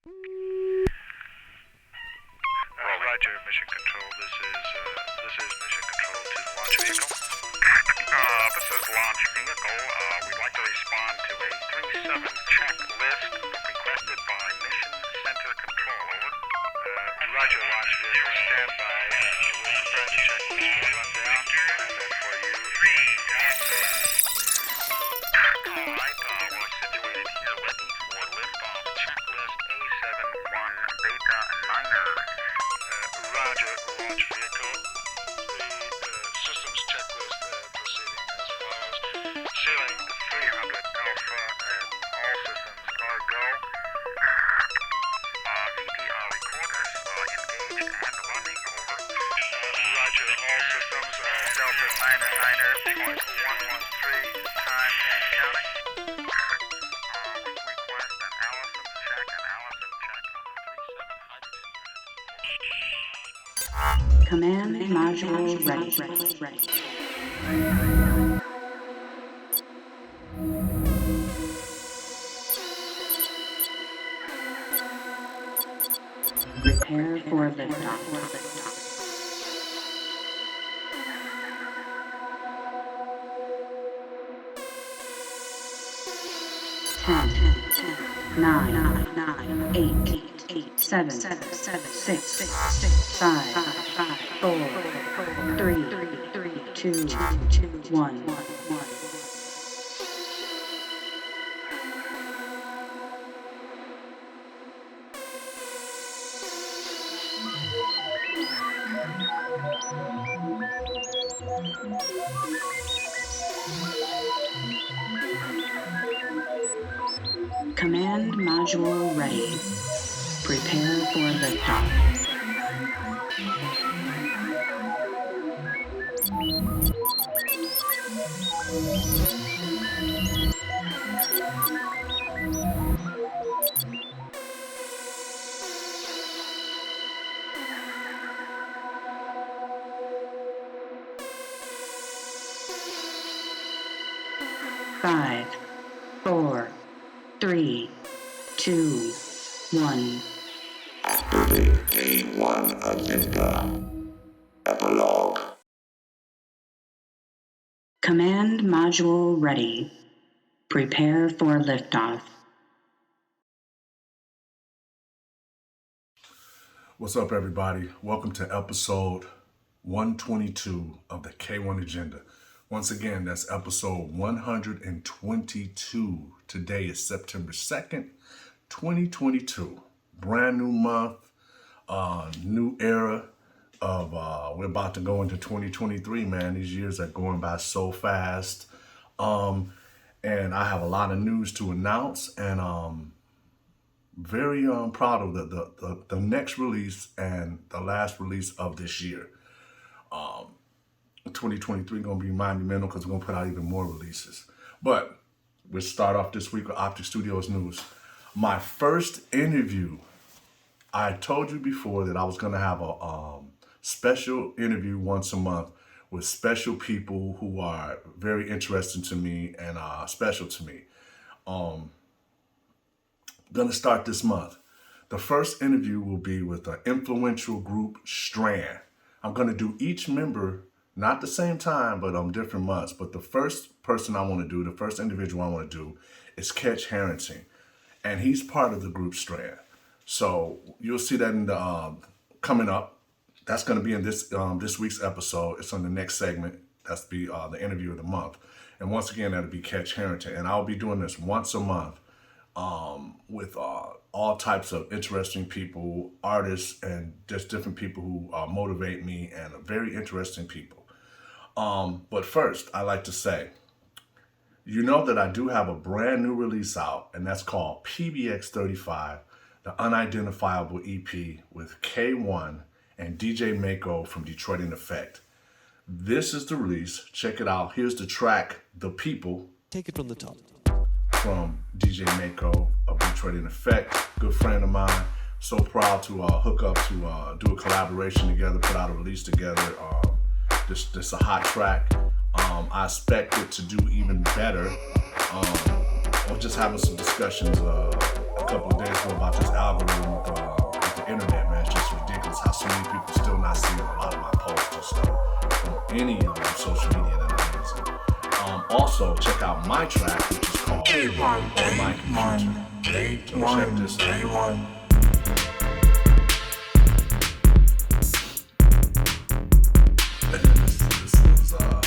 Roger, Mission Control. This is Mission Control to the launch vehicle. This is launch vehicle. We'd like to respond to a 3-7 checklist requested by Mission Center Control. Over. Roger, launch vehicle. Stand by. We'll prepare the checklist for rundown. And then for you. All right, we're situated here ready for liftoff checklist A71 Beta Niner. Roger, launch vehicle. The systems checklist proceeding as follows. Ceiling 300 Alpha and all systems are go. VTR recorders engaged and running. Over. Roger, all systems. Delta 999.113 time and counting. We request an Allison check on the 37 hydrogen unit. Command module ready. Prepare for liftoff. 10, 9, 8, 7, 6, 5, 4, 3, 2, 1. Command module ready. Prepare for liftoff. Five, 4, 3, 2, 1. Activate K-1 agenda. Epilogue. Command module ready. Prepare for liftoff. What's up, everybody? Welcome to episode 122 of the K-1 agenda. Once again, that's episode 122. Today is September 2nd, 2022. Brand new month, new era of, we're about to go into 2023, man. These years are going by so fast. And I have a lot of news to announce, and very proud of the next release and the last release of this year. 2023 going to be monumental because we're going to put out even more releases. But we'll start off this week with Optic Studios news. My first interview, I told you before that I was going to have a special interview once a month with special people who are very interesting to me and special to me. Going to start this month. The first interview will be with the influential group Strand. I'm going to do each member not the same time, but on different months. But the first person I want to do, the first individual I want to do is Kech Harrington. And he's part of the group Strand. So you'll see that in the coming up. That's going to be in this week's episode. It's on the next segment. That's be the interview of the month. And once again, that'll be Kech Harrington. And I'll be doing this once a month with all types of interesting people, artists, and just different people who motivate me and are very interesting people. But first, I like to say, you know that I do have a brand new release out, and that's called PBX-35, the Unidentifiable EP with K-1 and DJ Maaco from Detroit in Effect. This is the release. Check it out. Here's the track, The People. Take it from the top. From DJ Maaco of Detroit in Effect, good friend of mine. So proud to hook up to do a collaboration together, put out a release together. This a hot track. I expect it to do even better. I was just having some discussions a couple of days ago about this algorithm with the internet, man. It's just ridiculous how so many people still not seeing a lot of my posts and stuff on any social media that I'm using. Also, check out my track, which is called On My Computer. So check this out.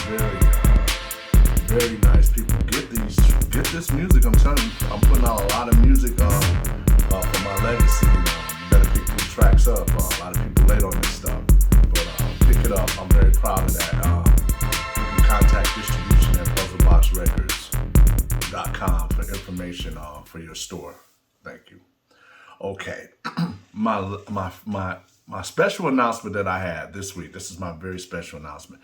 This is very nice. People get this music. I'm telling you, I'm putting out a lot of music for my legacy. You better pick these tracks up. A lot of people late on this stuff, but pick it up. I'm very proud of that. Contact distribution at Puzzlebox Records.com for information for your store. Thank you. Okay, my special announcement that I had this week. This is my very special announcement.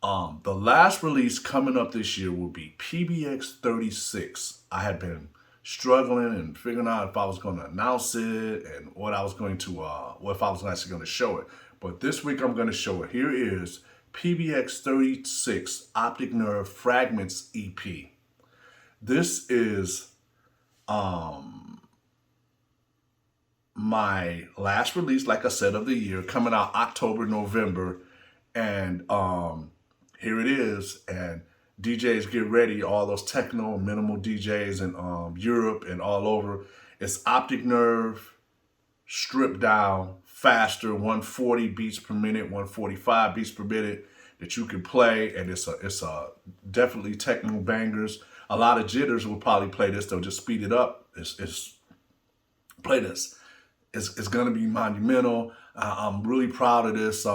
The last release coming up this year will be PBX-36. I had been struggling and figuring out if I was going to announce it and what I was going to, what if I was actually going to show it. But this week I'm going to show it. Here is PBX-36 Optic Nerve Fragments EP. This is my last release, like I said, of the year, coming out October, November, and here it is. And DJs, get ready, all those techno and minimal DJs in Europe and all over. It's Optic Nerve, stripped down, faster, 140 beats per minute, 145 beats per minute that you can play, and it's a definitely techno bangers. A lot of jitters will probably play this. They'll just speed it up. It's play this. It's gonna be monumental. I'm really proud of this.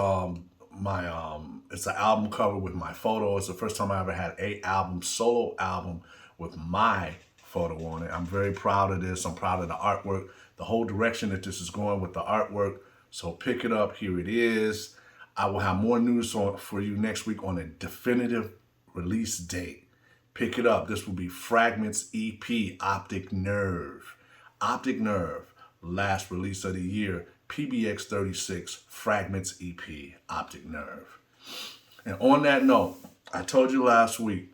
It's an album cover with my photo. It's the first time I ever had a solo album with my photo on it. I'm very proud of this. I'm proud of the artwork, the whole direction that this is going with the artwork. So pick it up. Here it is. I will have more news for you next week on a definitive release date. Pick it up. This will be Fragments EP, Optic Nerve. Optic Nerve, last release of the year, PBX-36 Fragments EP, Optic Nerve. And on that note, I told you last week,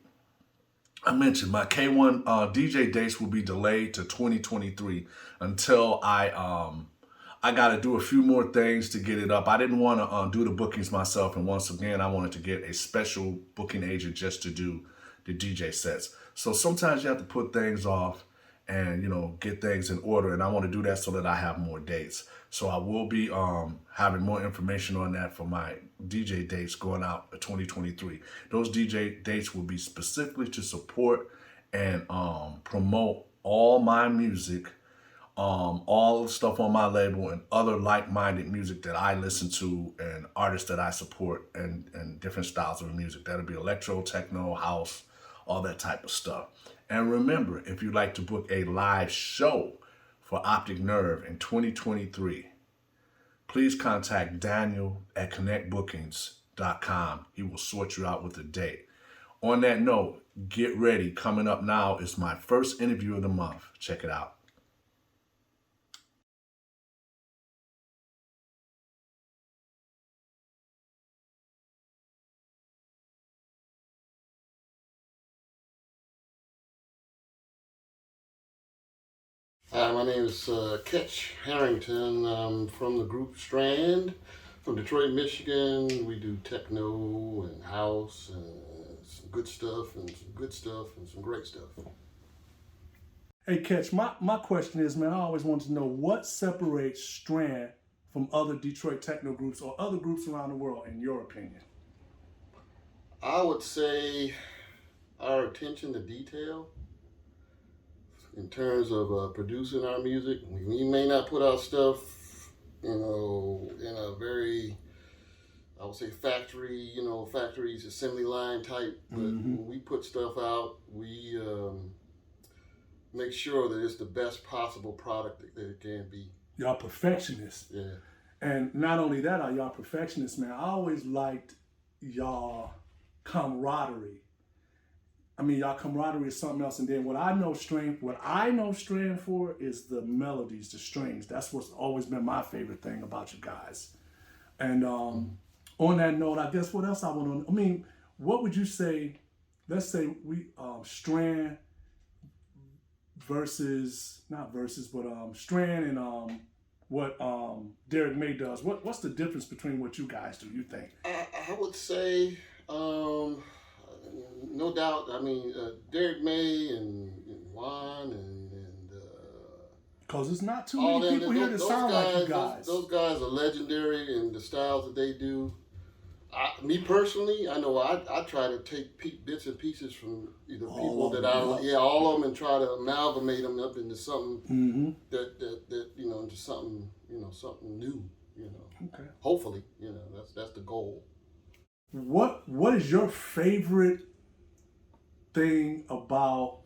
I mentioned my K-1 DJ dates will be delayed to 2023 until I got to do a few more things to get it up. I didn't want to do the bookings myself. And once again, I wanted to get a special booking agent just to do the DJ sets. So sometimes you have to put things off and, get things in order. And I want to do that so that I have more dates. So I will be having more information on that for my DJ dates going out to 2023. Those DJ dates will be specifically to support and promote all my music, all the stuff on my label and other like-minded music that I listen to and artists that I support and different styles of music. That'll be electro, techno, house, all that type of stuff. And remember, if you'd like to book a live show for Optic Nerve in 2023, please contact Daniel at connectbookings.com. He will sort you out with a date. On that note, get ready. Coming up now is my first interview of the month. Check it out. Hi, my name is Kech Harrington. I'm from the group Strand, from Detroit, Michigan. We do techno and house and some good stuff and some good stuff and some great stuff. Hey, Kech, my question is, man, I always wanted to know what separates Strand from other Detroit techno groups or other groups around the world, in your opinion? I would say our attention to detail. In terms of producing our music, we may not put our stuff, in a very, I would say factories, assembly line type. But when we put stuff out, we make sure that it's the best possible product that it can be. Y'all perfectionists. Yeah. And not only that, are y'all perfectionists, man. I always liked y'all camaraderie. I mean, y'all camaraderie is something else. And then what I know Strand for is the melodies, the strings. That's what's always been my favorite thing about you guys. And on that note, I guess what else I want to, what would you say, let's say we, Strand Strand and what Derek May does. What's the difference between what you guys do, you think? I would say, no doubt, I mean, Derek May and Juan and because it's not too all many them, people here that sound like you guys. Those guys are legendary in the styles that they do. Me personally, I know I try to take bits and pieces from either people that all of them, and try to amalgamate them up into something that into something something new. Okay. Hopefully, that's the goal. What is your favorite thing about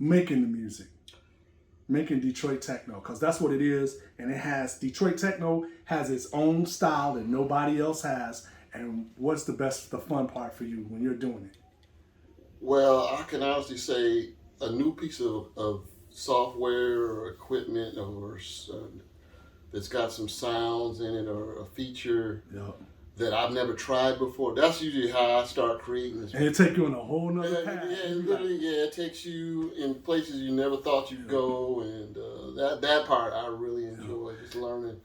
making the music? Making Detroit techno, because that's what it is, and Detroit techno has its own style that nobody else has. And what's the fun part for you when you're doing it? Well, I can honestly say a new piece of software or equipment or that's got some sounds in it or a feature that I've never tried before. That's usually how I start creating this. And it takes you on a whole nother path. It takes you in places you never thought you'd go, and that part I really enjoy, just learning,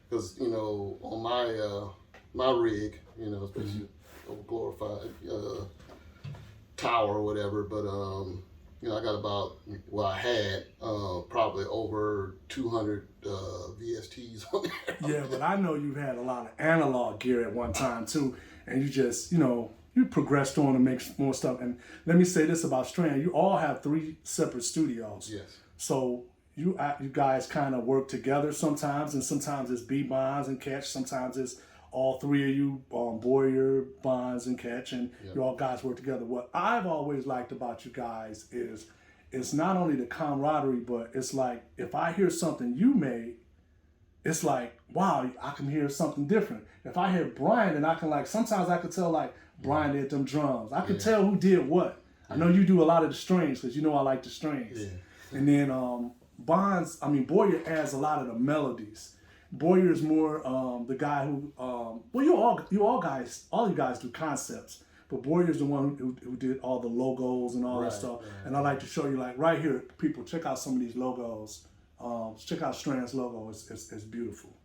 because on my rig, especially a glorified tower or whatever, but I got I had probably over 200 VSTs on there. Yeah, but I know you've had a lot of analog gear at one time too, and you just, you progressed on to make more stuff. And let me say this about Strand: you all have 3 separate studios. Yes. So you guys kind of work together sometimes, and sometimes it's B Bonds and Kech. Sometimes it's all 3 of you, Boyer, Bonds, and Kech, and you all guys work together. What I've always liked about you guys is it's not only the camaraderie, but it's like if I hear something you made, it's like, wow, I can hear something different. If I hear Brian, then I can sometimes I could tell Brian did them drums. I could tell who did what. I know you do a lot of the strings because I like the strings. Yeah. And then Boyer adds a lot of the melodies. Boyer is more the guy who, all you guys do concepts, but Boyer's the one who did all the logos and all that stuff. Right. And I like to show you, right here, people, check out some of these logos. Check out Strand's logo. It's beautiful.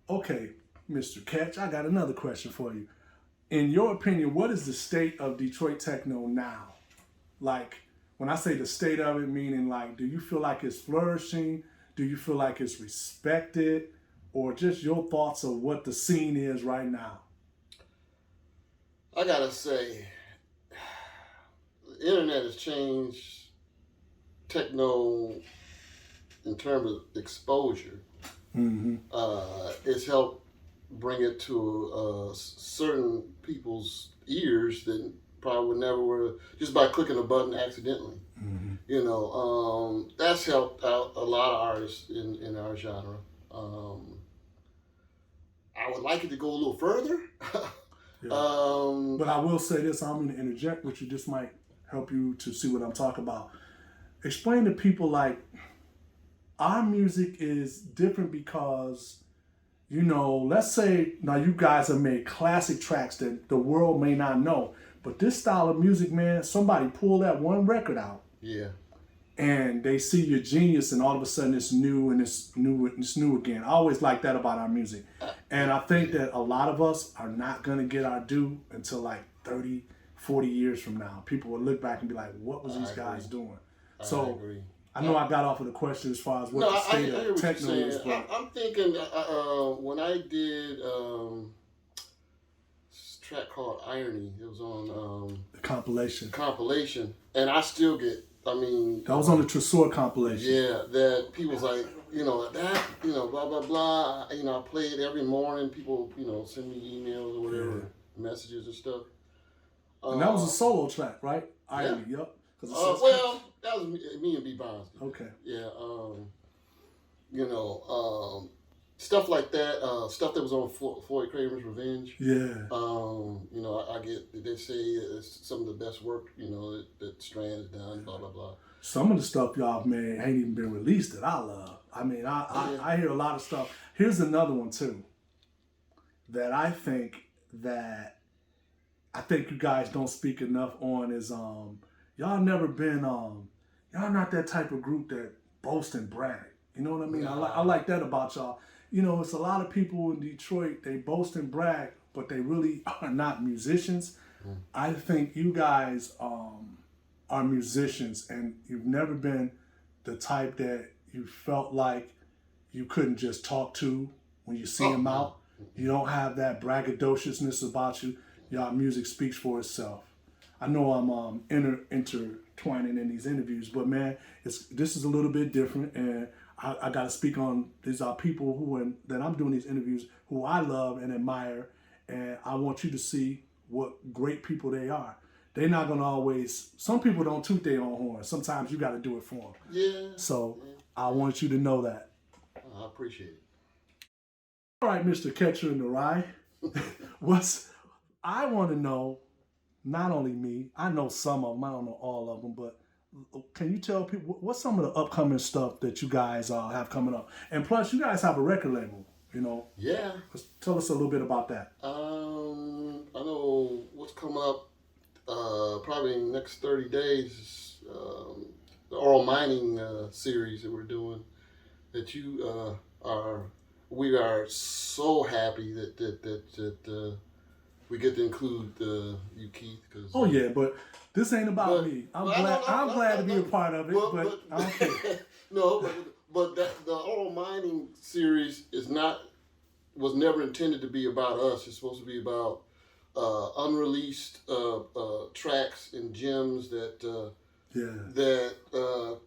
Okay, Mr. Kech, I got another question for you. In your opinion, what is the state of Detroit techno now? When I say the state of it, meaning do you feel like it's flourishing? Do you feel like it's respected? Or just your thoughts of what the scene is right now? I gotta say, the internet has changed techno in terms of exposure. It's helped bring it to certain people's ears that probably would never would have, just by clicking a button accidentally. That's helped out a lot of artists in our genre. I would like it to go a little further. But I will say this, I'm going to interject with you. This might help you to see what I'm talking about. Explain to people our music is different because, let's say now you guys have made classic tracks that the world may not know, but this style of music, man, somebody pull that one record out. Yeah. And they see your genius, and all of a sudden it's new and it's new again. I always like that about our music. And I think that a lot of us are not going to get our due until 30, 40 years from now. People will look back and be like, what was these guys doing? So I know I got off of the question as far as what the state of techno is. I'm thinking when I did this track called Irony, it was on the compilation. And I still get, that was on the Tresor compilation. Yeah, that people's blah, blah, blah. I play it every morning. People, send me emails or whatever, messages and stuff. And that was a solo track, right? Irony, yep. That was me and B Bonds. Okay. Yeah, stuff like that, stuff that was on Floyd Craven's Revenge. Yeah. I get, they say it's some of the best work, that Strand has done, blah, blah, blah. Some of the stuff y'all made ain't even been released that I love. I mean, I hear a lot of stuff. Here's another one too that I think you guys don't speak enough on is y'all never been y'all not that type of group that boast and brag. You know what I mean? I like that about y'all. You know, it's a lot of people in Detroit, they boast and brag, but they really are not musicians. I think you guys are musicians, and you've never been the type that you felt like you couldn't just talk to when you see them out. You don't have that braggadociousness about you. Y'all music speaks for itself. I know I'm intertwining in these interviews, but man, this is a little bit different, and I got to speak on, these are people that I'm doing these interviews who I love and admire, and I want you to see what great people they are. They're not going to always, some people don't toot their own horn. Sometimes you got to do it for them. Yeah. So I want you to know that. I appreciate it. All right, Mr. Catcher in the Rye. I want to know, not only me, I know some of them, I don't know all of them, but can you tell people what's some of the upcoming stuff that you guys have coming up? And plus, you guys have a record label, you know? Yeah. Tell us a little bit about that. I know what's coming up probably in the next 30 days is the oral mining series that we're doing. That we are so happy that we get to include you, Keith. Cause, yeah, but this ain't about me. I'm glad to be a part of it, but I don't care. No, but the oral mining series was never intended to be about us. It's supposed to be about unreleased tracks and gems that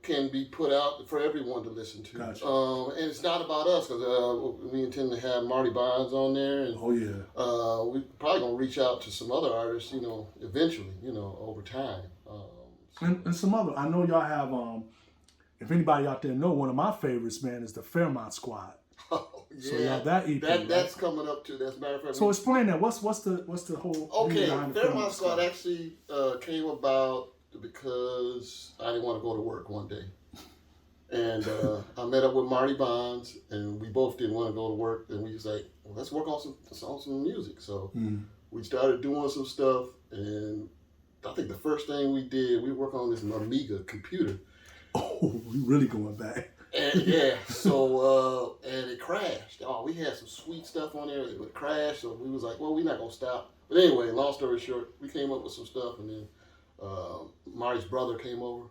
can be put out for everyone to listen to. Gotcha. And it's not about us because we intend to have Marty Bonds on there. And, we're probably gonna reach out to some other artists, eventually, over time. And some other. I know y'all have. If anybody out there know, one of my favorites, man, is the Fairmont Squad. Oh, yeah. So y'all that EP. That's coming up too. That's a matter of fact. So explain that. What's the whole? Okay, Fairmont Squad actually came about because I didn't want to go to work one day. And I met up with Marty Bonds, and we both didn't want to go to work. And we was like, well, let's work on some music. So we started doing some stuff, and I think the first thing we did, we worked on this Amiga computer. Oh, we really going back. And so and it crashed. Oh, we had some sweet stuff on there. It would crash, so we was like, well, we're not gonna stop. But anyway, long story short, we came up with some stuff, and then Marty's brother came over.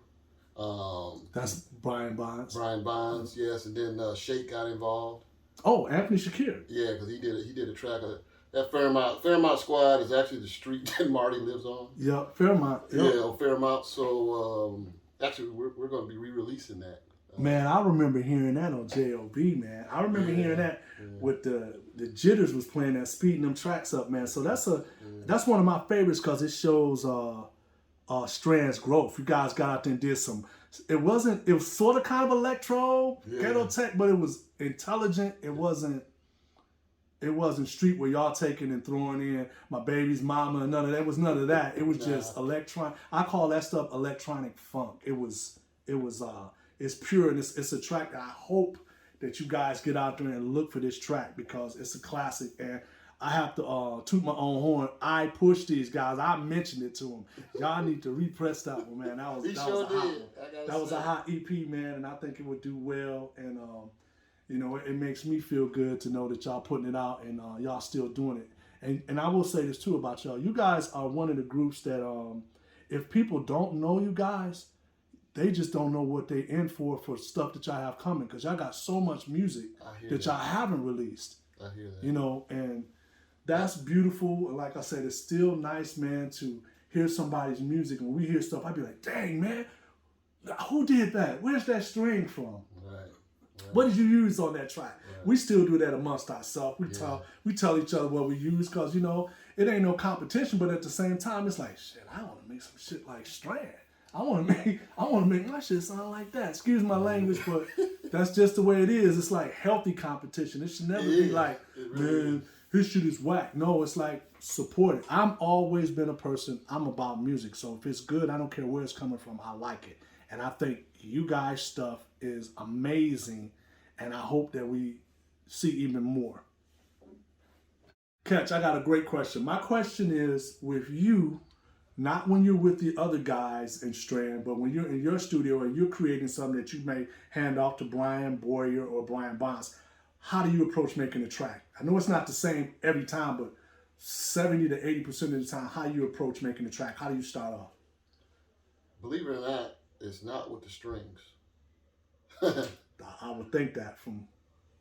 That's Brian Bonds. Brian Bonds, yes, and then Shake got involved. Oh, Anthony Shakir. Yeah, because he did a track of it. That Fairmont Squad is actually the street that Marty lives on. Yeah, Fairmont. Yep. Yeah, Fairmont. So actually, we're going to be re-releasing that. Man, I remember hearing that on J.O.B., man. I remember hearing that with the Jitters was playing that, speeding them tracks up, man. So that's one of my favorites because it shows Strand's growth. You guys got out there and did some. It was sort of kind of electro, ghetto tech, but it was intelligent. It wasn't street where y'all taking and throwing in My Baby's Mama and none of that. It was none of that. It was just electronic. I call that stuff electronic funk. It's pure, and it's a track that I hope that you guys get out there and look for this track because it's a classic. And I have to toot my own horn. I pushed these guys. I mentioned it to them. Y'all need to repress that one, man. That was a hot one. That was a hot EP, man, and I think it would do well. And it makes me feel good to know that y'all putting it out and y'all still doing it. And I will say this too about y'all. You guys are one of the groups that if people don't know you guys, they just don't know what they in for stuff that y'all have coming because y'all got so much music that y'all haven't released. I hear that. And that's beautiful. Like I said, it's still nice, man, to hear somebody's music. When we hear stuff, I'd be like, dang, man, who did that? Where's that string from? Right. What did you use on that track? Right. We still do that amongst ourselves. We tell each other what we use because, it ain't no competition, but at the same time, it's like, shit, I want to make some shit like Strand. I want to make my shit sound like that. Excuse my language, but that's just the way it is. It's like healthy competition. It should never be like, man, his shit is whack. No, it's like support it. I've always been a person, I'm about music. So if it's good, I don't care where it's coming from. I like it. And I think you guys' stuff is amazing. and I hope that we see even more. Kech, I got a great question. My question is with you, not when you're with the other guys in Strand, but when you're in your studio and you're creating something that you may hand off to Brian Boyer or Brian Bonds, how do you approach making a track? I know it's not the same every time, but 70 to 80% of the time, how you approach making a track? How do you start off? Believe it or not, it's not with the strings. I would think that from...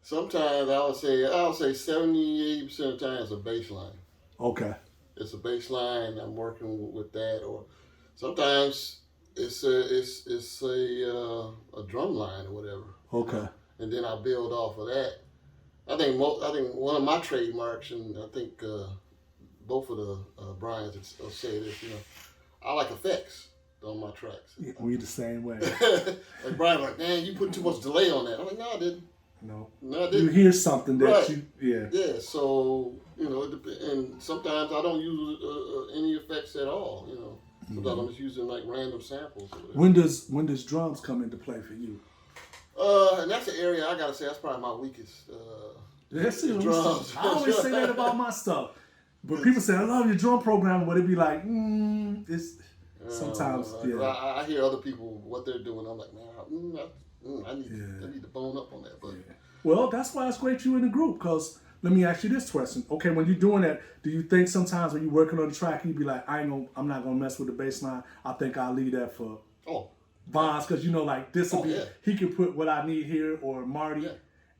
Sometimes I'll say 70, 80% of the time it's a bass line. Okay. It's a bass line. I'm working with that, or sometimes it's a drum line or whatever. Okay. And then I build off of that. I think one of my trademarks, and I think both of the Brians will say this. I like effects on my tracks. Yeah, we the same way. Like Brian, like, man, you put too much delay on that. I'm like, no, I didn't. No, I didn't. You hear something that right. Yeah. So and sometimes I don't use any effects at all. Sometimes I'm just using like random samples. When does drums come into play for you? And that's an area I gotta say that's probably my weakest. Drums. I always say that about my stuff, but people say I love your drum program, but it be like, it's sometimes. I hear other people what they're doing. I'm like, man, I need to bone up on that. But well, that's why it's great you in the group. Cause let me ask you this question. Okay, when you're doing that, do you think sometimes when you're working on the track, you be like, I'm not gonna mess with the bass line. I think I'll leave that for Bonds, because like this will be he can put what I need here, or Marty,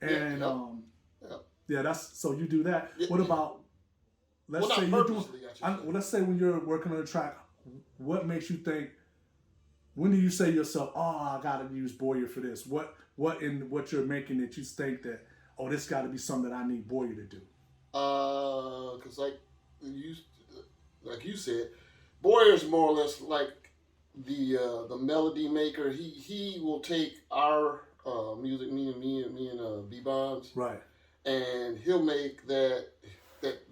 and that's so you do that. What about let's say you're doing? Let's say when you're working on a track, what makes you think? When do you say to yourself, I gotta use Boyer for this? What in what you're making that you think that this got to be something that I need Boyer to do? Because like you said, Boyer's more or less like the melody maker. He will take our music, me and B Bonds, right, and he'll make that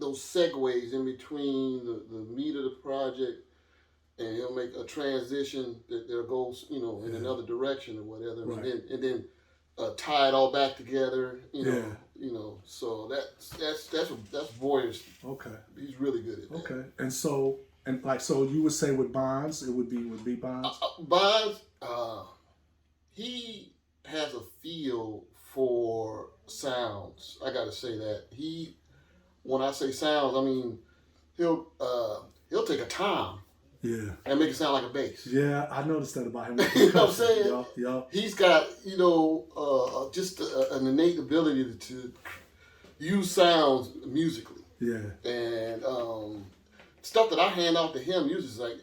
those segues in between the meat of the project, and he'll make a transition that goes in another direction or whatever, right. and then tie it all back together. So that's Boyer's. Okay, he's really good at that. Okay, and so you would say with Bonds, it would be Bonds. Bonds, he has a feel for sounds. I gotta say that when I say sounds, I mean he'll take a tom. Yeah. And make it sound like a bass. Yeah, I noticed that about him. You know what I'm saying? Yeah. He's got, just an innate ability to use sounds musically. Yeah. And stuff that I hand out to him usually is like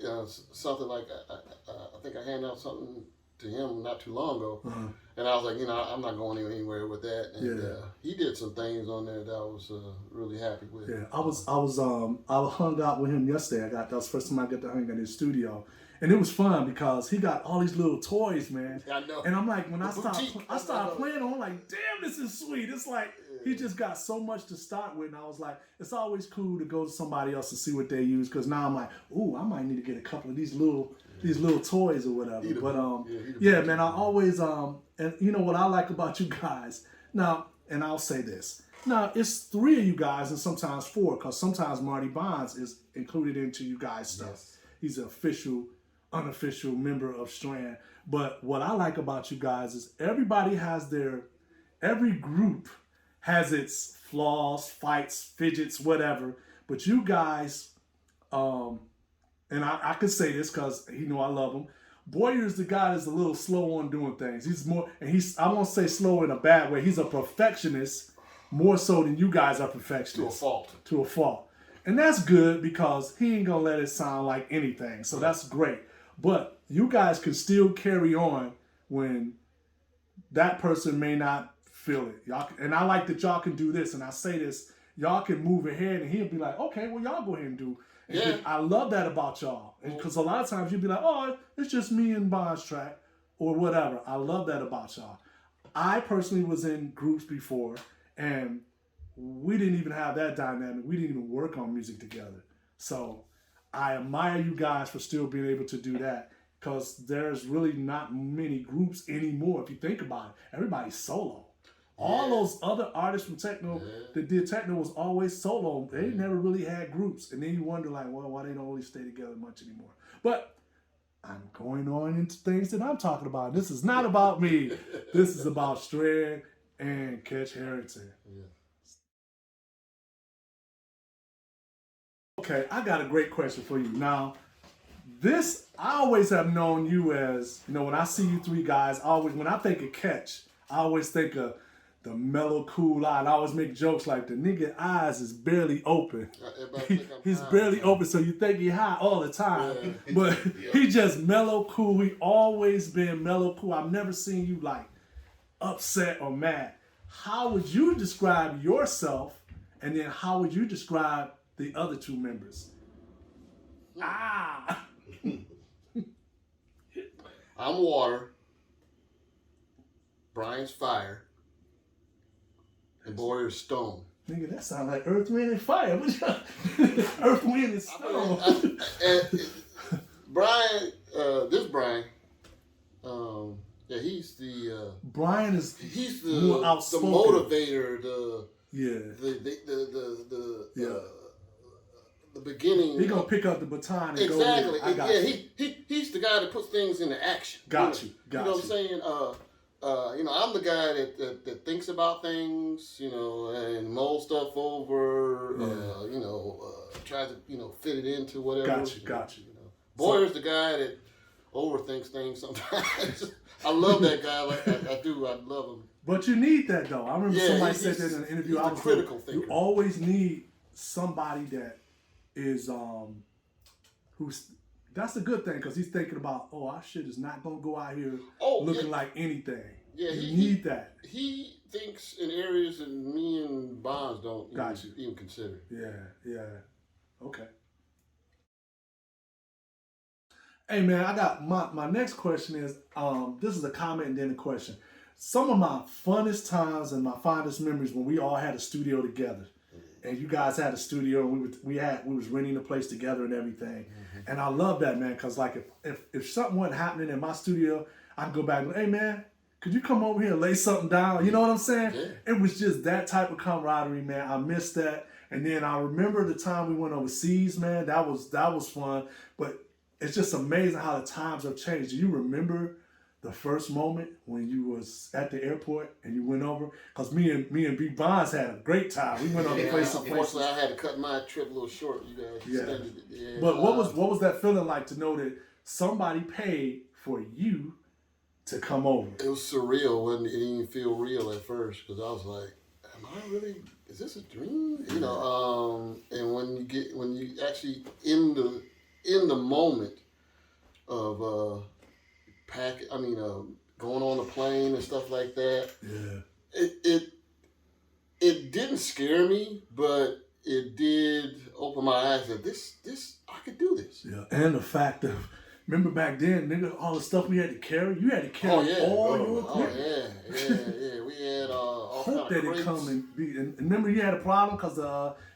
something like, I think I handed out something to him not too long ago. Uh-huh. And I was like, I'm not going anywhere with that. And he did some things on there that I was really happy with. Yeah, I hung out with him yesterday. That was the first time I got to hang in his studio. And it was fun because he got all these little toys, man. I know. And I'm like, when I started playing on, I'm like, damn, this is sweet. It's like, he just got so much to start with. And I was like, it's always cool to go to somebody else and see what they use. Because now I'm like, I might need to get a couple of these little toys or whatever. But man, I always and you know what I like about you guys now, and I'll say this. Now it's 3 of you guys and sometimes 4, because sometimes Marty Bonds is included into you guys' stuff. Yes. He's an official, unofficial member of Strand. But what I like about you guys is every group has its flaws, fights, fidgets, whatever. But you guys, and I can say this because I love him. Boyer's the guy that's a little slow on doing things. He's more, and I won't say slow in a bad way. He's a perfectionist more so than you guys are perfectionists. To a fault. And that's good because he ain't gonna let it sound like anything. So that's great. But you guys can still carry on when that person may not feel it. And I like that y'all can do this. And I say this, y'all can move ahead and he'll be like, okay, well, y'all go ahead and do. And I love that about y'all. Because a lot of times you'll be like, it's just me and Bond's track or whatever. I love that about y'all. I personally was in groups before and we didn't even have that dynamic. We didn't even work on music together. So I admire you guys for still being able to do that, because there's really not many groups anymore. If you think about it, everybody's solo. All those other artists from Techno that did Techno was always solo. They never really had groups. And then you wonder, like, well, why they don't really stay together much anymore. But I'm going on into things that I'm talking about. This is not about me. This is about Strand and Kech Harrington. Yeah. Okay, I got a great question for you. Now, this, I always have known you as, you know, when I see you three guys, when I think of Kech, I always think of the mellow, cool eye. I always make jokes like the nigga eyes is barely open. He's barely open, so you think he high all the time. Yeah. But he just mellow, cool. He always been mellow, cool. I've never seen you like upset or mad. How would you describe yourself, and then how would you describe the other two members? I'm water. Brian's fire. And Boyer's stone. Nigga, that sounds like Earth, Wind, and Fire. Earth, Wind, and Stone. Brian, this Brian, yeah, he's the Brian is he's the more outspoken. The motivator, the beginning. He gonna pick up the baton and go. Exactly. He's the guy that puts things into action. Got you. You know what I'm saying? You know, I'm the guy that thinks about things, you know, and mulls stuff over, you know, tries to, you know, fit it into whatever. Got you. You know. Boyer's the guy that overthinks things sometimes. I love that guy. Like I do. I love him. But you need that though. I remember somebody said that in an interview. He's a critical thinker. You always need somebody that is who's. That's a good thing because he's thinking about, oh, our shit is not gonna go out here looking like anything. Yeah, you need that. He thinks in areas that me and Bonds don't even consider. Yeah. Okay. Hey man, I got my next question is this is a comment and then a question. Some of my funnest times and my fondest memories when we all had a studio together. And you guys had a studio, and we was renting the place together and everything. Mm-hmm. And I love that, man, because like if something wasn't happening in my studio, I'd go back and hey man, could you come over here and lay something down? You know what I'm saying? Yeah. It was just that type of camaraderie, man. I miss that. And then I remember the time we went overseas, man. That was fun. But it's just amazing how the times have changed. Do you remember the first moment when you was at the airport and you went over? Because me and B Bonds had a great time. We went on the place. Unfortunately, I had to cut my trip a little short. You guys extended it. Yeah. But what was that feeling like to know that somebody paid for you to come over? It was surreal. It didn't even feel real at first because I was like, "Am I really? Is this a dream?" You know. And when you actually in the moment of going on a plane and stuff like that. Yeah. It didn't scare me, but it did open my eyes that this I could do this. Yeah, and the fact of remember back then, nigga, all the stuff we had to carry. You had to carry all your equipment. Yeah. We had all hope that it come and be. And remember, you had a problem because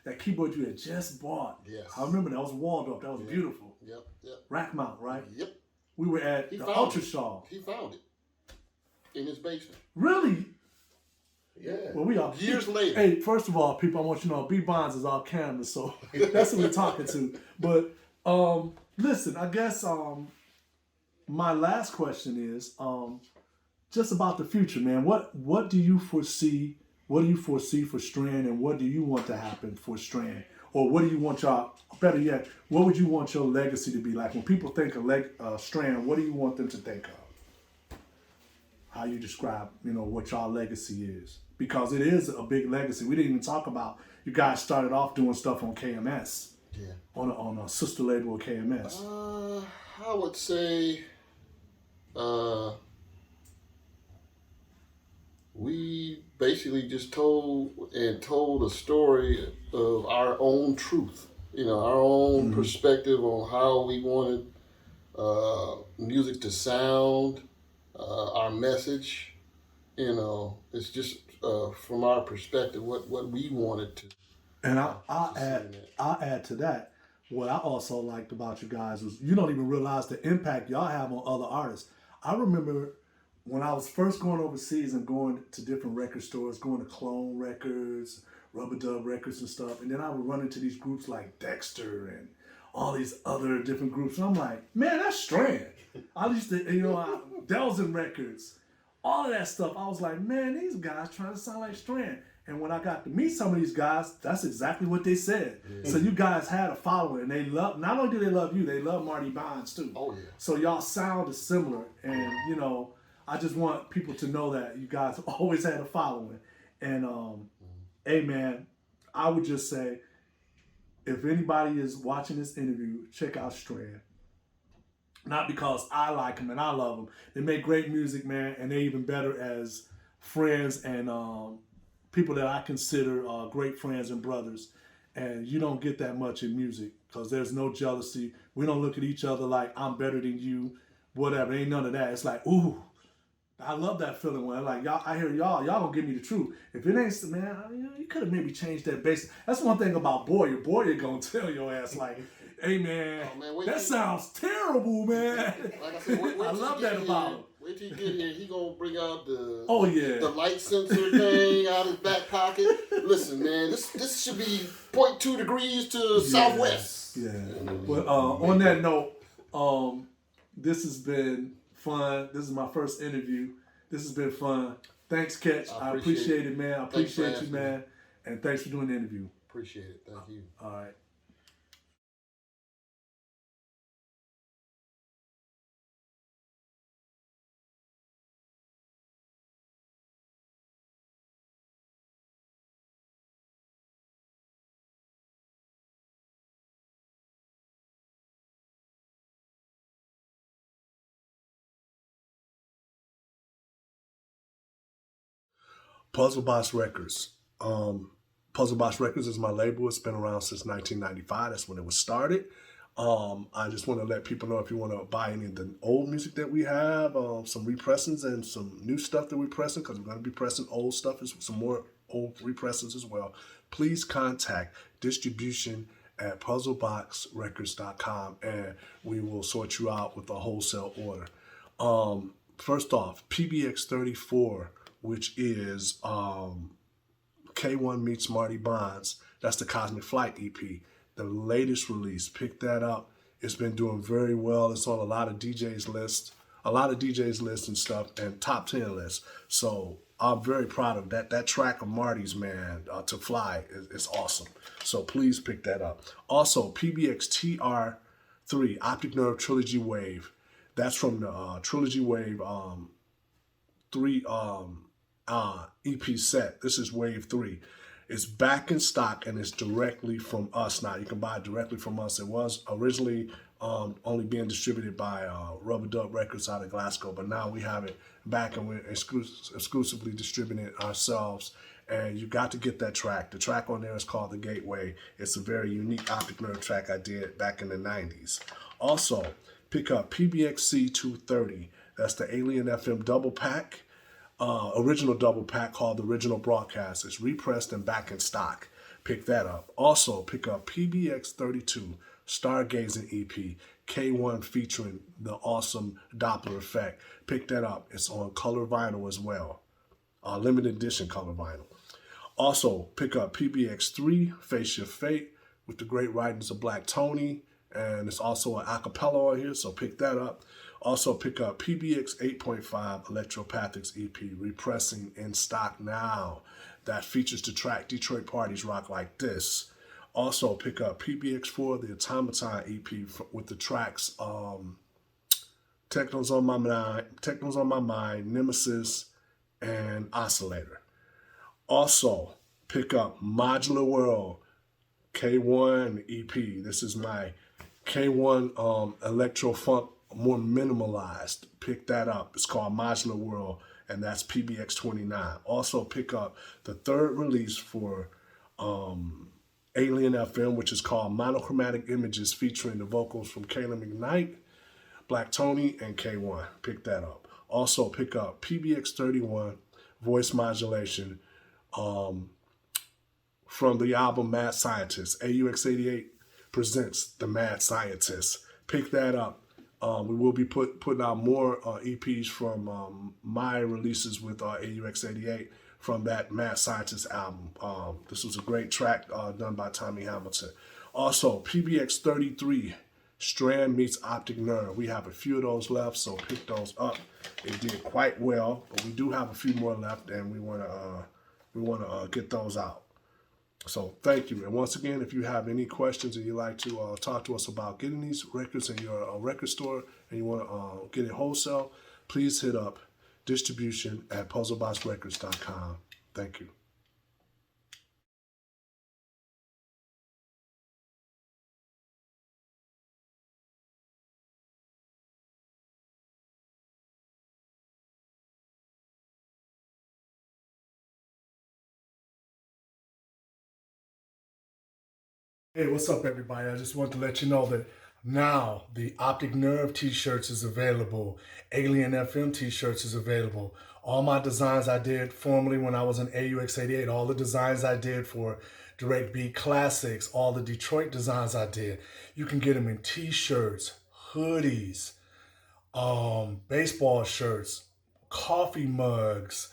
that keyboard you had just bought. Yes. I remember that was Waldorf. That was beautiful. Yep. Rack mount, right? Yep. We were at the Ultrashaw. He found it in his basement. Really? Yeah. Well, we are years later. Hey, first of all, people, I want you to know B Bonds is off camera, so that's who we're talking to. But listen, I guess my last question is just about the future, man. What do you foresee? What do you foresee for Strand, and what do you want to happen for Strand? Or what do you want better yet, what would you want your legacy to be like? When people think of Strand, what do you want them to think of? How you describe, what y'all legacy is. Because it is a big legacy. We didn't even talk about, you guys started off doing stuff on KMS. Yeah. On a sister label of KMS. I would say we basically just told a story of our own truth, our own perspective on how we wanted music to sound, our message, it's just from our perspective what we wanted to. And I'll add to that. What I also liked about you guys was you don't even realize the impact y'all have on other artists. I remember when I was first going overseas and going to different record stores, going to Clone Records, Rubber Dub Records and stuff, and then I would run into these groups like Dexter and all these other different groups. And I'm like, man, that's Strand. I used to, Delson Records, all of that stuff. I was like, man, these guys trying to sound like Strand. And when I got to meet some of these guys, that's exactly what they said. Yeah. So you guys had a following, and they love, not only do they love you, they love Marty Bonds too. Oh yeah. So y'all sound is similar, and I just want people to know that you guys always had a following. And hey man, I would just say, if anybody is watching this interview, check out Strand. Not because I like them and I love them. They make great music, man, and they're even better as friends and people that I consider great friends and brothers. And you don't get that much in music because there's no jealousy. We don't look at each other like I'm better than you, whatever. Ain't none of that. It's like, ooh, I love that feeling when like y'all, I hear y'all gonna give me the truth. If it ain't, man, you could have maybe changed that bass. That's one thing about Boyer. Boyer gonna tell your ass like, hey man, that sounds terrible, man. Like I said, I love that about him. Wait till you get here, he gonna bring out the the light sensor thing out of his back pocket. Listen, man, this should be 0.2 degrees to southwest. Yeah. But on that note, this has been fun. This is my first interview. This has been fun. Thanks, Kech. I appreciate it, man. I appreciate you, man. And thanks for doing the interview. Appreciate it. Thank you. All right. Puzzlebox Records. Puzzlebox Records is my label. It's been around since 1995. That's when it was started. I just want to let people know if you want to buy any of the old music that we have, some repressings and some new stuff that we're pressing, because we're going to be pressing old stuff, some more old repressings as well. Please contact distribution at puzzleboxrecords.com and we will sort you out with a wholesale order. First off, PBX-34, which is K-1 meets Marty Bonds. That's the Cosmic Flight EP, the latest release. Pick that up. It's been doing very well. It's on a lot of DJs lists and stuff, and top 10 lists. So I'm very proud of that. That track of Marty's, man, To Fly is awesome. So please pick that up. Also, PBX-TR3 Optic Nerve Trilogy Wave. That's from the Trilogy Wave 3 EP set. This is Wave 3. It's back in stock and it's directly from us now. You can buy it directly from us. It was originally only being distributed by Rubber Dub Records out of Glasgow, but now we have it back and we're exclusively distributing it ourselves. And you got to get that track. The track on there is called The Gateway. It's a very unique optic nerve track I did back in the 90s. Also, pick up PBXC-230. That's the Alien FM double pack. Original double pack called The Original Broadcast. It's repressed and back in stock. Pick that up. Also, pick up PBX-32 Stargazing EP, K-1 featuring the awesome Doppler effect. Pick that up. It's on color vinyl as well. Limited edition color vinyl. Also, pick up PBX-3 Face Your Fate with the great writings of Black Tony. And it's also an acapella on here, so pick that up. Also pick up PBX 8.5 Electropathics EP, repressing in stock now. That features the track Detroit Parties Rock Like This. Also pick up PBX4, the Automaton EP with the tracks Techno's on My Mind, Nemesis, and Oscillator. Also pick up Modular World K-1 EP. This is my K-1 electro funk, more minimalized. Pick that up. It's called Modular World, and that's PBX-29. Also pick up the third release for Alien FM, which is called Monochromatic Images, featuring the vocals from Kayla McKnight, Black Tony, and K-1. Pick that up. Also pick up PBX-31 Voice Modulation from the album Mad Scientist. AUX88 presents The Mad Scientist. Pick that up. We will be putting out more EPs from my releases with AUX88 from that Mad Scientist album. This was a great track done by Tommy Hamilton. Also, PBX-33 Strand meets Optic Nerve. We have a few of those left, so pick those up. It did quite well, but we do have a few more left, and we want to get those out. So thank you. And once again, if you have any questions and you'd like to talk to us about getting these records in your record store and you want to get it wholesale, please hit up distribution@puzzleboxrecords.com. Thank you. Hey, what's up, everybody? I just want to let you know that now the Optic Nerve T-shirts is available. Alien FM T-shirts is available. All my designs I did formerly when I was in AUX88, all the designs I did for Direct Beat Classics, all the Detroit designs I did, you can get them in T-shirts, hoodies, baseball shirts, coffee mugs,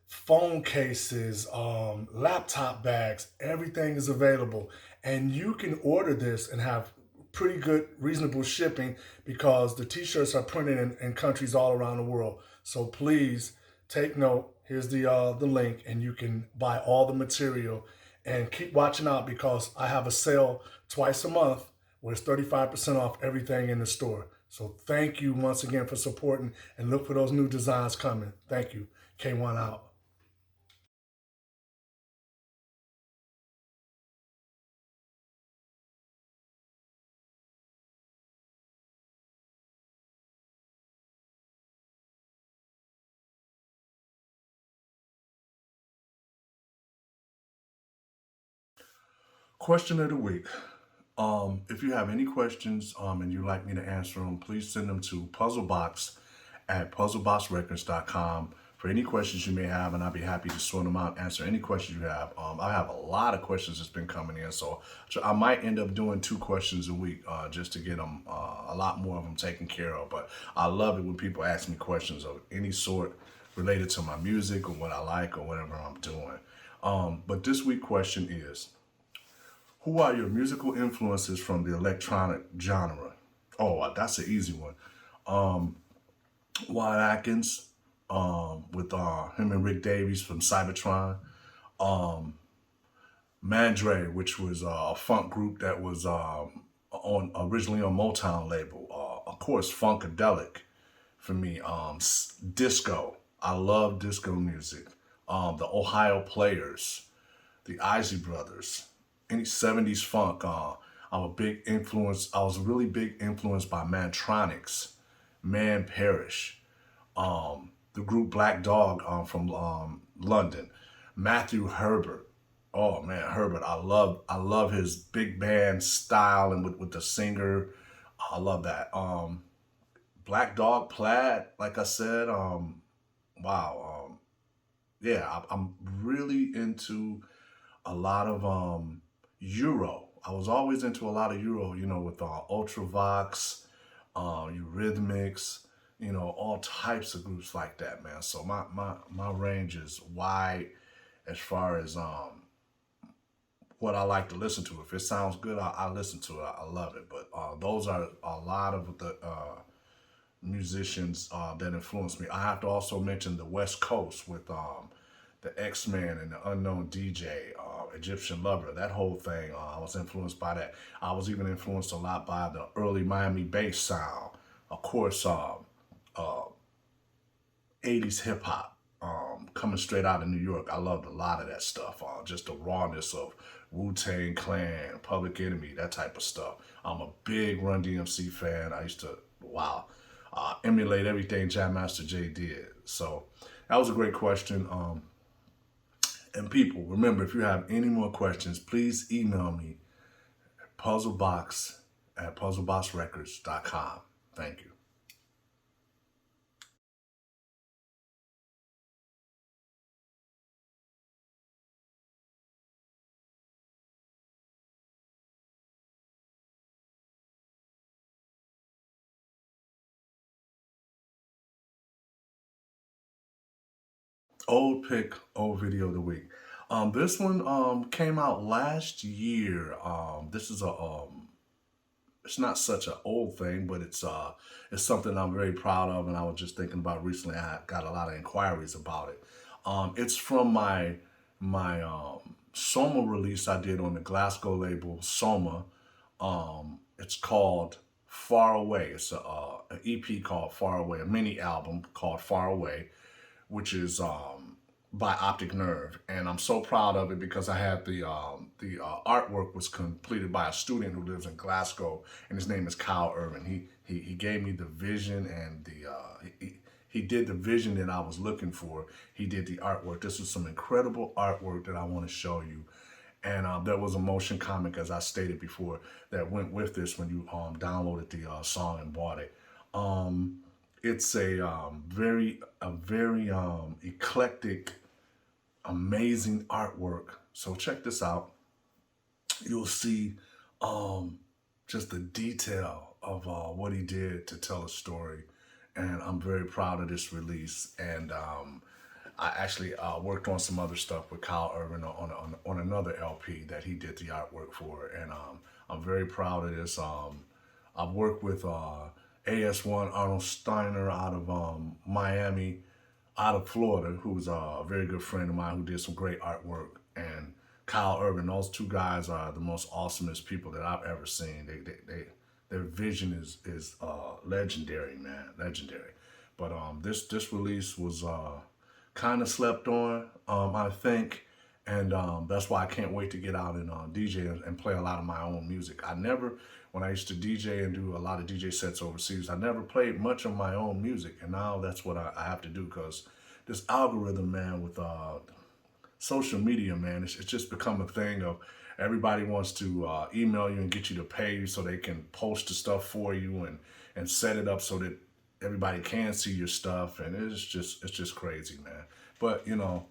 phone cases, laptop bags, everything is available. And you can order this and have pretty good, reasonable shipping because the T-shirts are printed in countries all around the world. So please take note. Here's the link, and you can buy all the material. And keep watching out because I have a sale twice a month where it's 35% off everything in the store. So thank you once again for supporting, and look for those new designs coming. Thank you. K-1 out. Question of the week. If you have any questions and you'd like me to answer them, please send them to puzzlebox@puzzleboxrecords.com for any questions you may have, and I'll be happy to sort them out, answer any questions you have. I have a lot of questions that's been coming in, so I might end up doing 2 questions a week just to get them, a lot more of them taken care of. But I love it when people ask me questions of any sort related to my music or what I like or whatever I'm doing. But this week's question is, who are your musical influences from the electronic genre? Oh, that's an easy one. Wyatt Atkins, with him and Rick Davies from Cybertron. Mandre, which was a funk group that was originally on Motown label. Of course, Funkadelic for me. Disco. I love disco music. The Ohio Players, the Isley Brothers. Any 70s funk. I was really big influenced by Mantronics, Man Parrish, the group Black Dog from London, Matthew Herbert. Oh man, Herbert, I love his big band style and with the singer. I love that. Black Dog Plaid, like I said, wow. Yeah, I'm really into a lot of Euro. I was always into a lot of Euro, with Ultravox, Eurythmics, all types of groups like that, man. So my range is wide as far as what I like to listen to. If it sounds good, I listen to it. I love it. But those are a lot of the musicians that influenced me. I have to also mention the West Coast with the X-Men and the Unknown DJ, Egyptian Lover, that whole thing. I was influenced by that. I was even influenced a lot by the early Miami bass sound. Of course, 80s hip hop, coming straight out of New York. I loved a lot of that stuff. Just the rawness of Wu-Tang Clan, Public Enemy, that type of stuff. I'm a big Run DMC fan. I used to, emulate everything Jam Master Jay did. So that was a great question. And people, remember, if you have any more questions, please email me at puzzlebox@puzzleboxrecords.com. Thank you. Old pick, old video of the week. This one came out last year. This is it's not such an old thing, but it's something I'm very proud of, and I was just thinking about recently. I got a lot of inquiries about it. It's from my Soma release I did on the Glasgow label Soma. It's called Far Away. It's an EP called Far Away, a mini album called Far Away, which is by Optic Nerve, and I'm so proud of it because I had the artwork was completed by a student who lives in Glasgow, and his name is Kyle Irvin. He gave me the vision, and he did the vision that I was looking for. He did the artwork. This is some incredible artwork that I want to show you. And there was a motion comic, as I stated before, that went with this when you downloaded the song and bought it. It's a very eclectic, amazing artwork. So check this out. You'll see just the detail of what he did to tell a story. And I'm very proud of this release. And I actually worked on some other stuff with Kyle Irvin on another LP that he did the artwork for. And I'm very proud of this. I've worked with AS1 Arnold Steiner out of Miami, out of Florida, who's a very good friend of mine who did some great artwork. And Kyle Irvin, those two guys are the most awesomest people that I've ever seen. Their vision is legendary, man, legendary. But this release was kind of slept on, I think, and that's why I can't wait to get out and DJ and play a lot of my own music. When I used to DJ and do a lot of DJ sets overseas, I never played much of my own music, and now that's what I have to do, because this algorithm, man, with social media, man, it's just become a thing of everybody wants to email you and get you to pay you so they can post the stuff for you and set it up so that everybody can see your stuff, and it's just crazy, man. But you know,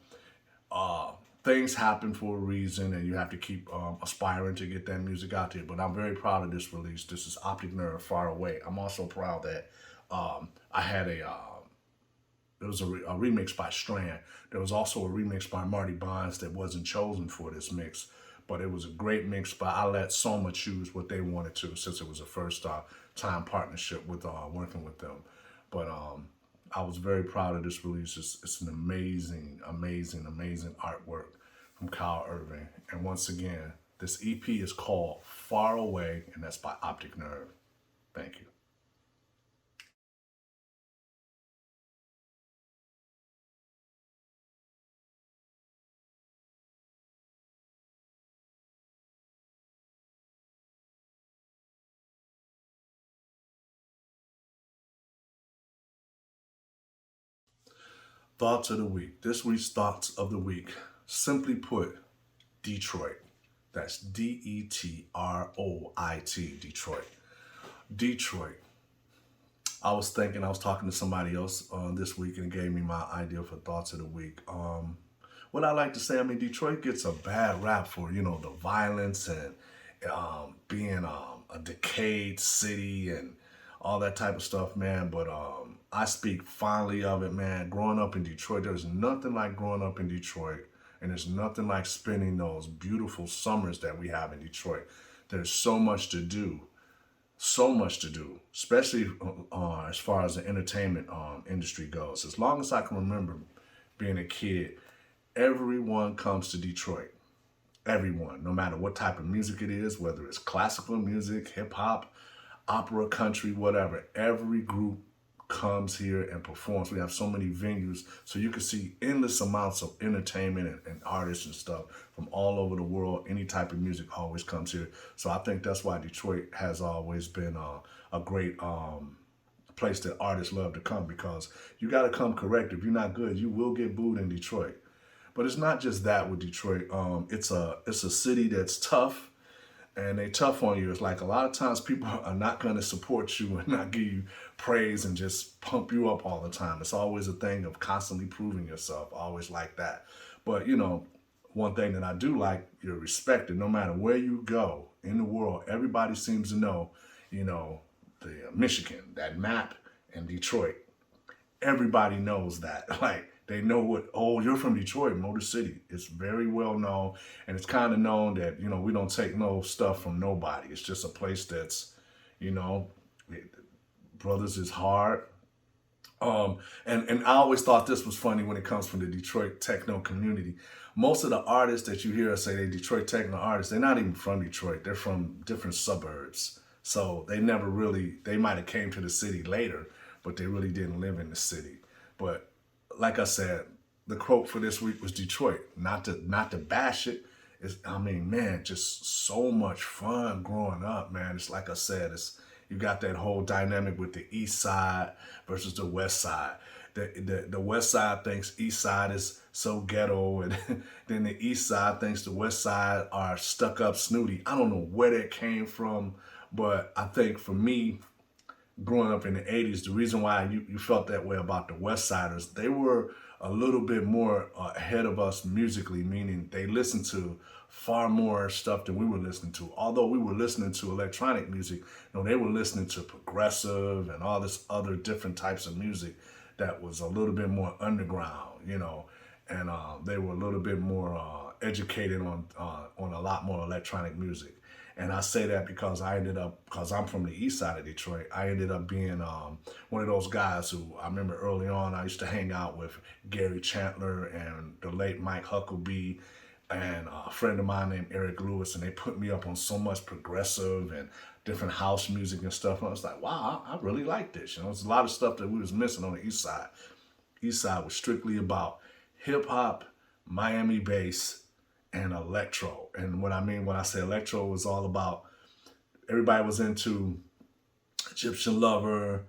things happen for a reason, and you have to keep aspiring to get that music out there. But I'm very proud of this release. This is Optic Nerve, Far Away. I'm also proud that I had there was a remix by Strand. There was also a remix by Marty that wasn't chosen for this mix, but it was a great mix. But I let Soma choose what they wanted to, since it was a first time partnership with working with them. But I was very proud of this release. It's an amazing artwork from Kyle Irvin. And once again, this EP is called Far Away, and that's by Optic Nerve. Thank you. Thoughts of the week. This week's thoughts of the week, simply put, Detroit. That's Detroit, Detroit. Detroit. I was talking to somebody else this week, and gave me my idea for thoughts of the week. What I like to say, I mean, Detroit gets a bad rap for, you know, the violence and being a decayed city and all that type of stuff, man. But I speak fondly of it, man. Growing up in Detroit, there's nothing like growing up in Detroit, and there's nothing like spending those beautiful summers that we have in Detroit. There's so much to do, especially as far as the entertainment industry goes. As long as I can remember being a kid, everyone comes to Detroit. Everyone, no matter what type of music it is, whether it's classical music, hip hop, opera, country, whatever, every group comes here and performs. We have so many venues, so you can see endless amounts of entertainment and artists and stuff from all over the world. Any type of music always comes here. So I think that's why Detroit has always been a great place that artists love to come, because you got to come correct. If you're not good, you will get booed in Detroit. But it's not just that with Detroit. It's a city that's tough, and they tough on you. It's like a lot of times people are not going to support you and not give you praise and just pump you up all the time. It's always a thing of constantly proving yourself, always like that. But, you know, one thing that I do like, you're respected. No matter where you go in the world, everybody seems to know, you know, the Michigan, that map, and Detroit. Everybody knows that. Like, They know oh, you're from Detroit, Motor City. It's very well known, and it's kind of known that, we don't take no stuff from nobody. It's just a place that's, brothers is hard. And I always thought this was funny when it comes from the Detroit techno community. Most of the artists that you hear say they Detroit techno artists, they're not even from Detroit. They're from different suburbs. So they might have came to the city later, but they really didn't live in the city. But like I said, the quote for this week was Detroit. Not to bash it. Just so much fun growing up, man. It's like I said, you got that whole dynamic with the East Side versus the West Side. The West Side thinks East Side is so ghetto, and then the East Side thinks the West Side are stuck up snooty. I don't know where that came from, but I think for me, growing up in the 80s, the reason why you felt that way about the West Siders, they were a little bit more ahead of us musically, meaning they listened to far more stuff than we were listening to. Although we were listening to electronic music, they were listening to progressive and all this other different types of music that was a little bit more underground, and they were a little bit more educated on a lot more electronic music. And I say that because because I'm from the east side of Detroit, I ended up being one of those guys who, I remember early on, I used to hang out with Gary Chandler and the late Mike Huckabee and a friend of mine named Eric Lewis, and they put me up on so much progressive and different house music and stuff. And I was like, wow, I really like this. There's a lot of stuff that we was missing on the east side. East side was strictly about hip hop, Miami bass, and electro. And what I mean when I say electro, was all about, everybody was into Egyptian Lover,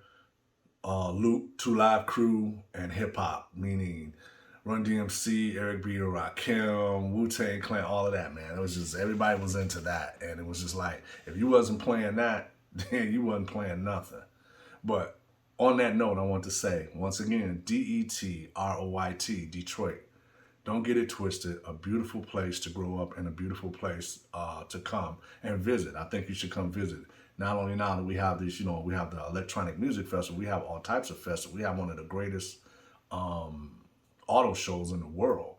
Luke, Two Live Crew, and hip hop, meaning Run DMC, Eric B. and Rakim, Wu-Tang Clan, all of that, man. It was just, everybody was into that. And it was just like, if you wasn't playing that, then you wasn't playing nothing. But on that note, I want to say, once again, Detroit, Detroit. Don't get it twisted. A beautiful place to grow up and a beautiful place to come and visit. I think you should come visit. Not only now that we have this, we have the Electronic Music Festival, we have all types of festivals. We have one of the greatest auto shows in the world.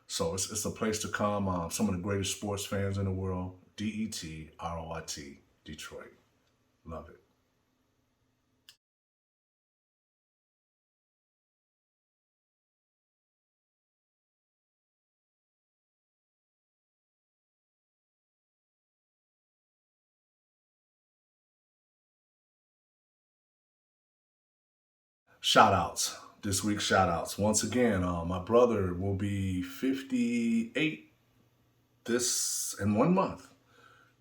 So it's a place to come. Some of the greatest sports fans in the world. Detroit, Detroit. Love it. Shoutouts. This week's shoutouts. Once again, my brother will be 58 in 1 month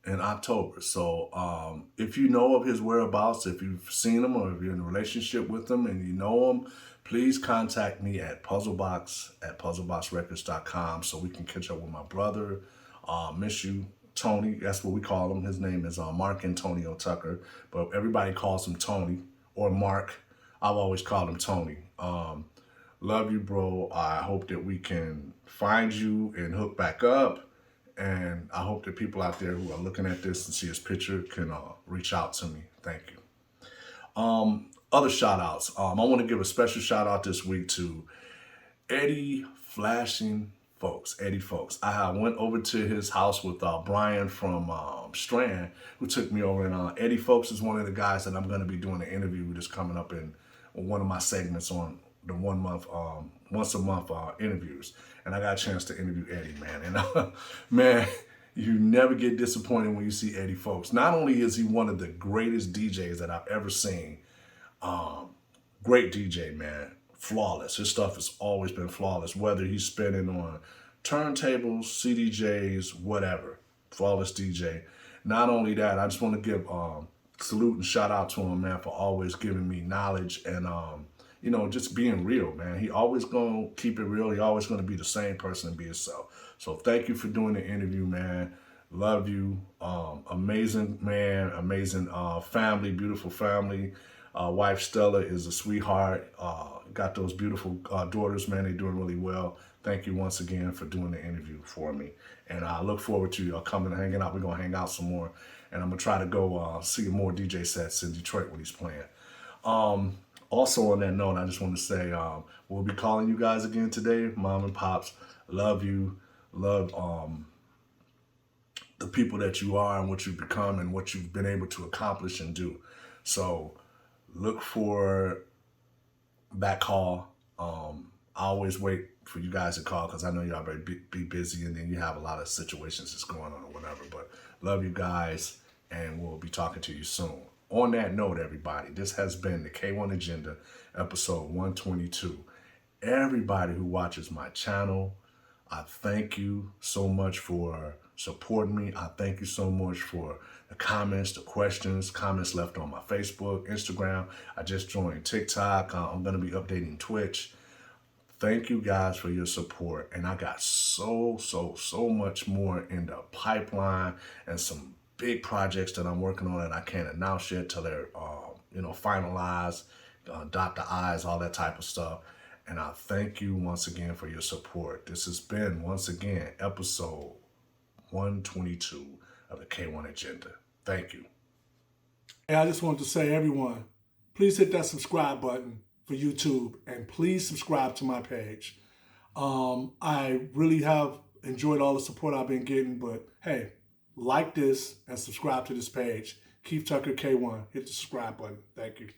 in October. So if you know of his whereabouts, if you've seen him or if you're in a relationship with him and you know him, please contact me at puzzleboxrecords.com so we can catch up with my brother. Miss you, Tony. That's what we call him. His name is Mark Antonio Tucker, but everybody calls him Tony or Mark. I've always called him Tony. Love you, bro. I hope that we can find you and hook back up. And I hope that people out there who are looking at this and see his picture can reach out to me. Thank you. Other shout outs. I want to give a special shout out this week to Eddie Folks. I went over to his house with Brian from Strand, who took me over. And Eddie Folks is one of the guys that I'm going to be doing an interview that's coming up in one of my segments on the once a month interviews. And I got a chance to interview Eddie, man. And man, you never get disappointed when you see Eddie Folks. Not only is he one of the greatest DJs that I've ever seen, great DJ, man, flawless. His stuff has always been flawless, whether he's spinning on turntables, CDJs, whatever. Flawless DJ. Not only that, I just want to give salute and shout out to him, man, for always giving me knowledge and just being real, man. He always gonna keep it real. He always gonna be the same person and be himself. So thank you for doing the interview, man. Love you. Amazing man, amazing family, beautiful family. Wife Stella is a sweetheart. Got those beautiful daughters, man. They're doing really well. Thank you once again for doing the interview for me. And I look forward to you coming and hanging out. We're gonna hang out some more. And I'm gonna try to go see more DJ sets in Detroit when he's playing. Also on that note, I just want to say we'll be calling you guys again today. Mom and Pops, love you. Love the people that you are and what you've become and what you've been able to accomplish and do. So look for that call. I always wait for you guys to call because I know y'all better be busy and then you have a lot of situations that's going on or whatever. But love you guys and we'll be talking to you soon. On that note, everybody, this has been the K-1 Agenda, episode 122. Everybody who watches my channel, I thank you so much for supporting me. I thank you so much for the comments, the questions, comments left on my Facebook, Instagram. I just joined TikTok. I'm going to be updating Twitch. Thank you guys for your support. And I got so much more in the pipeline and some big projects that I'm working on that I can't announce yet till they're, finalized, dot the I's, all that type of stuff. And I thank you once again for your support. This has been, once again, episode 122 of the K-1 Agenda. Thank you. And I just wanted to say, everyone, please hit that subscribe button for YouTube and please subscribe to my page. I really have enjoyed all the support I've been getting, but hey, like this and subscribe to this page. Keith Tucker K1. Hit the subscribe button. Thank you.